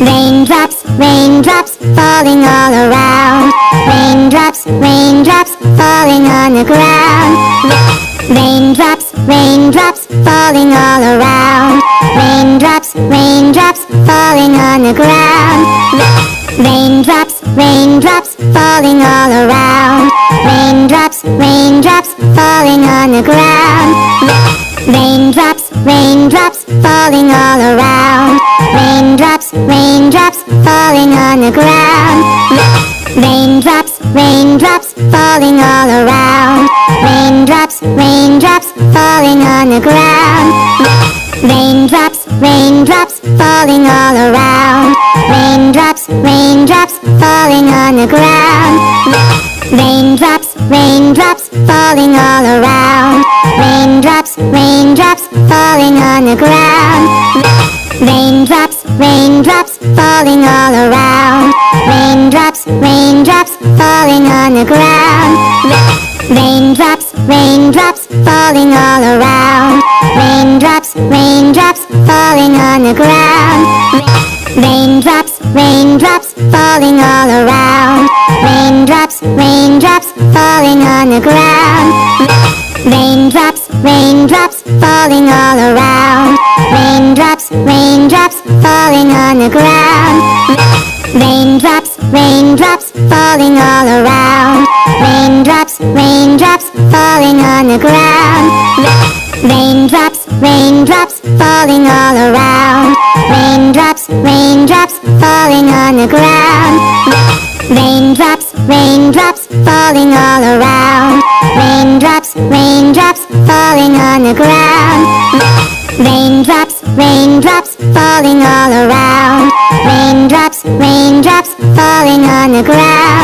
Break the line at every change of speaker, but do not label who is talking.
Raindrops, raindrops, falling all around. Raindrops, raindrops, falling on the ground. Raindrops, raindrops, falling all around. Raindrops, raindrops, falling on the ground. Raindrops, raindrops, falling all around. Raindrops, raindrops, falling on the ground. Raindrops, raindrops, falling all around. Raindrops, raindrops, falling on the ground. Raindrops, raindrops, falling all around. Raindrops, raindrops, falling on the ground. Raindrops, raindrops, falling all around. Raindrops, raindrops, falling on the ground. Raindrops, raindrops, falling all around. Raindrops, raindrops, falling on the ground. Raindrops, raindrops, falling all around. Raindrops, raindrops, falling on the ground. Raindrops, raindrops, falling all around. Raindrops, raindrops, falling on the ground. Raindrops, raindrops, falling all around. Raindrops, raindrops, falling on the ground. Raindrops, raindrops, falling all around. Raindrops, raindrops, falling on the ground. Raindrops, raindrops, falling all around. Raindrops, raindrops, falling on the ground. Raindrops, raindrops, falling all around. Raindrops, raindrops, falling on the ground. Raindrops, raindrops, falling all around. Raindrops, raindrops, falling on the ground. Raindrops, raindrops, falling all around. Raindrops, raindrops, falling on the ground.